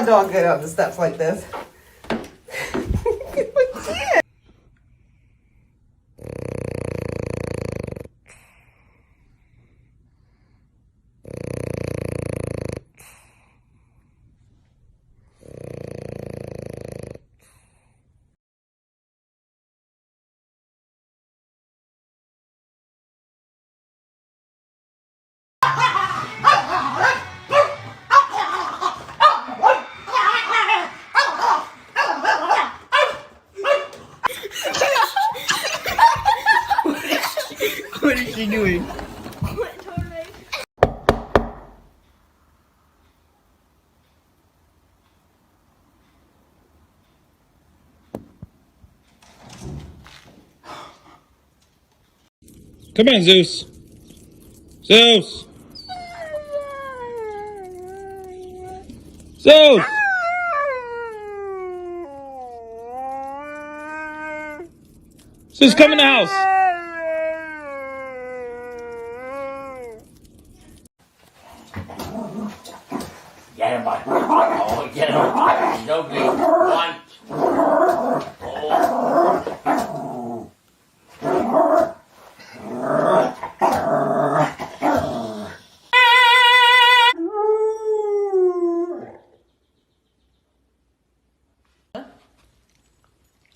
dog get up the steps like this. What is she doing? Come on, Zeus. Zeus. Zeus. Zeus, come in the house. Get him, bud. Oh, get him. No good. One.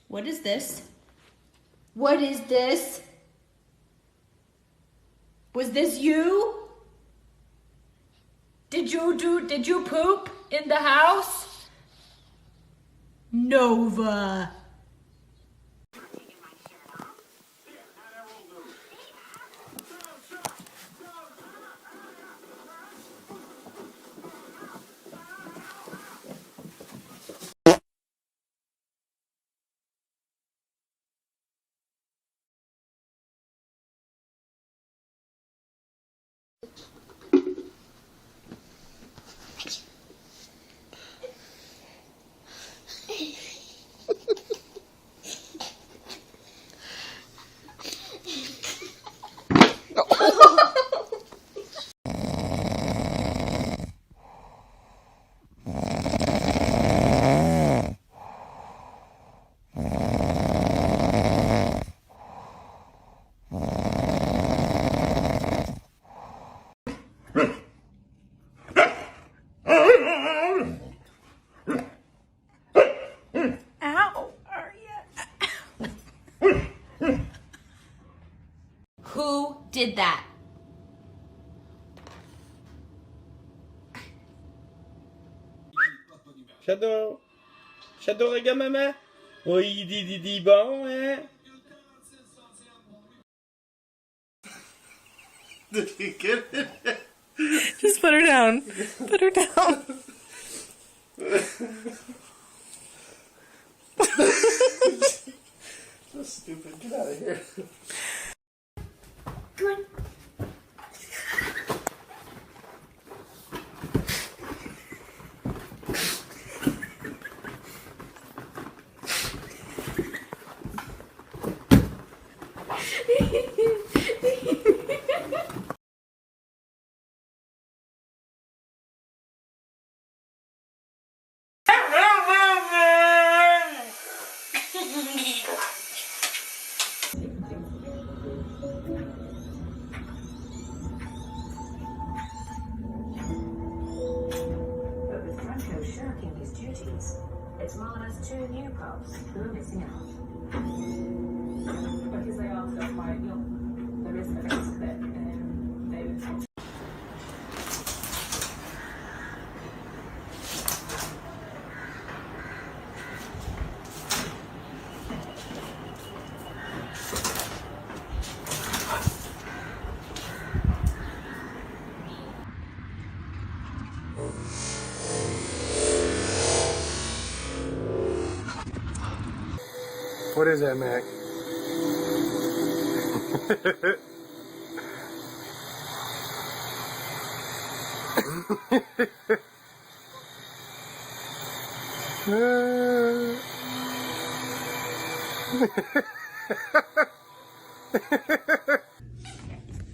What is this? What is this? Was this you? Did you poop in the house? Nova. Who did that? Shadow. Shadow, regarde maman. Oh, il dit bon, hein. Did you get it? Just put her down. Put her down. So stupid. Get out of here. Come on. Shirking his duties, it's Marla's two new pups who are missing out. Because they are still quite young, there is a risk that they would take. What is that, Mac?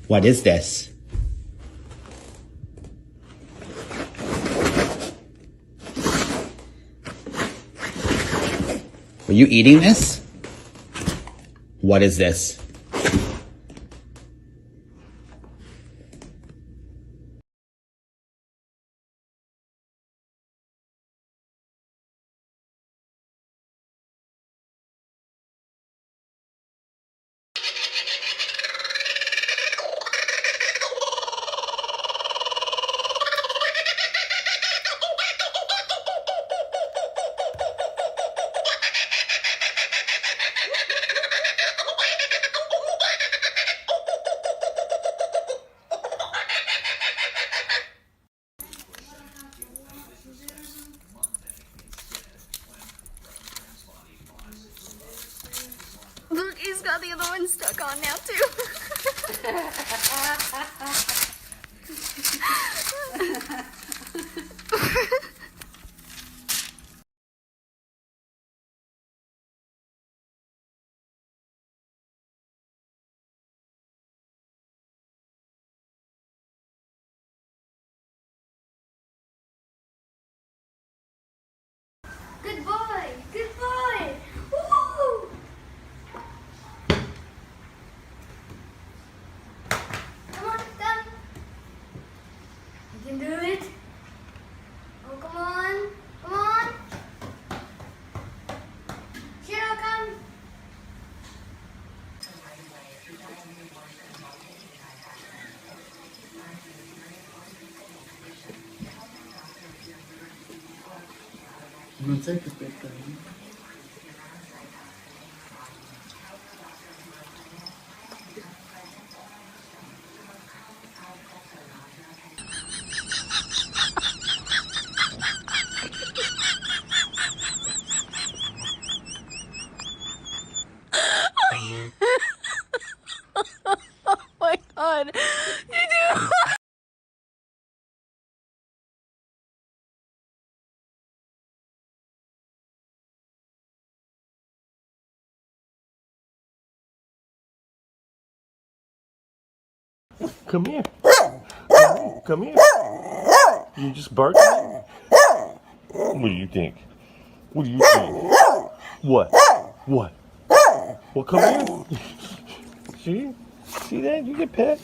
What is this? you eating this? What is this? Look, he's got the other one stuck on now too. Good boy, good boy. Woo! Come on, come. You can do it. Oh, come on, come on. Shiro, come. Non sai che aspetta. Oh my god. You do. Come here. Come here. You just bark? What do you think? What do you think? What? What? Well, come here. See? See that? You get pet.